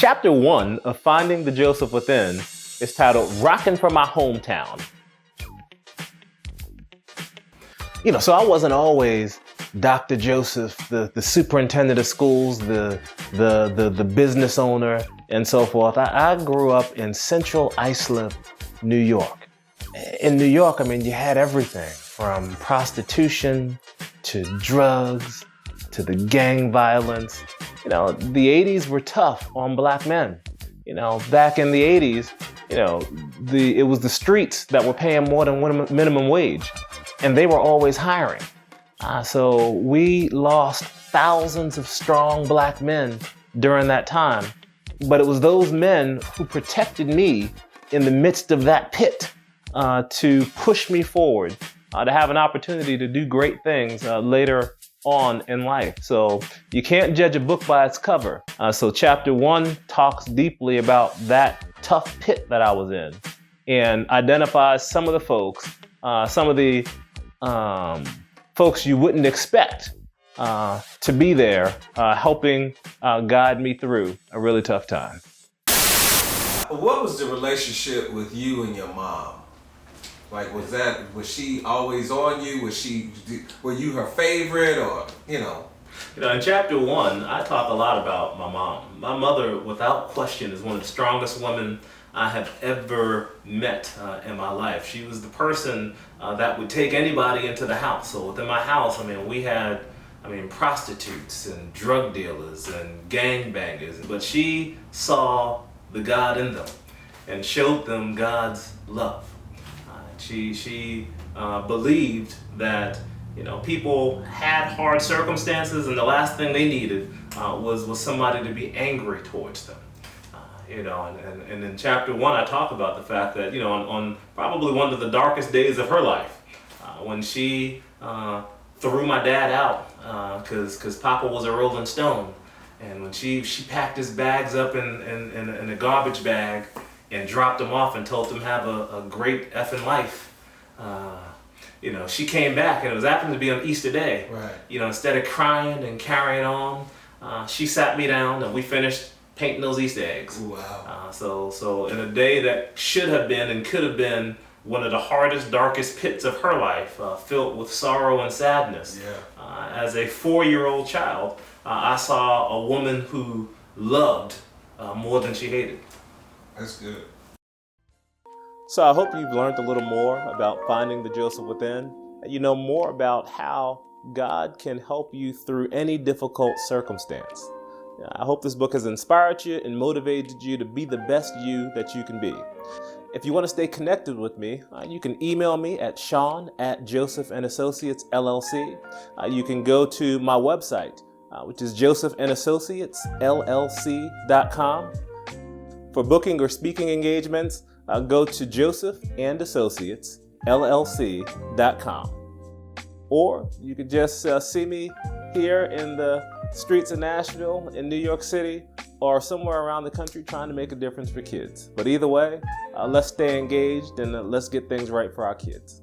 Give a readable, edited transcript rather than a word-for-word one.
Chapter 1 of Finding the Joseph Within is titled Rockin' for My Hometown. So I wasn't always Dr. Joseph, the superintendent of schools, the business owner, and so forth. I grew up in Central Islip, New York. In New York, you had everything from prostitution to drugs to the gang violence. The 80s were tough on black men. Back in the 80s, it was the streets that were paying more than minimum wage, and they were always hiring. So we lost thousands of strong black men during that time, but it was those men who protected me in the midst of that pit to push me forward, to have an opportunity to do great things later on in life. So you can't judge a book by its cover. So chapter 1 talks deeply about that tough pit that I was in and identifies some of the folks, folks you wouldn't expect to be there helping guide me through a really tough time. What was the relationship with you and your mom? Like, was she always on you? Were you her favorite, or, in chapter 1, I talk a lot about my mom. My mother, without question, is one of the strongest women I have ever met in my life. She was the person that would take anybody into the house. So within my house, we had, prostitutes and drug dealers and gangbangers, but she saw the God in them and showed them God's love. She believed that people had hard circumstances, and the last thing they needed was somebody to be angry towards them. And in chapter 1, I talk about the fact that on probably one of the darkest days of her life, when she threw my dad out because Papa was a Rolling Stone, and when she packed his bags up in a garbage bag and dropped them off and told them have a great effing life. She came back, and it was happened to be on Easter Day. Right. Instead of crying and carrying on, she sat me down and we finished painting those Easter eggs. Wow. So in a day that should have been and could have been one of the hardest, darkest pits of her life, filled with sorrow and sadness. Yeah. As a 4-year-old child, I saw a woman who loved more than she hated. That's good. So I hope you've learned a little more about finding the Joseph within. You know more about how God can help you through any difficult circumstance. I hope this book has inspired you and motivated you to be the best you that you can be. If you want to stay connected with me, you can email me at Sean@Joseph&Associates LLC. You can go to my website, which is josephandassociatesllc.com. For booking or speaking engagements, go to josephandassociatesllc.com. Or you could just see me here in the streets of Nashville, in New York City, or somewhere around the country trying to make a difference for kids. But either way, let's stay engaged and let's get things right for our kids.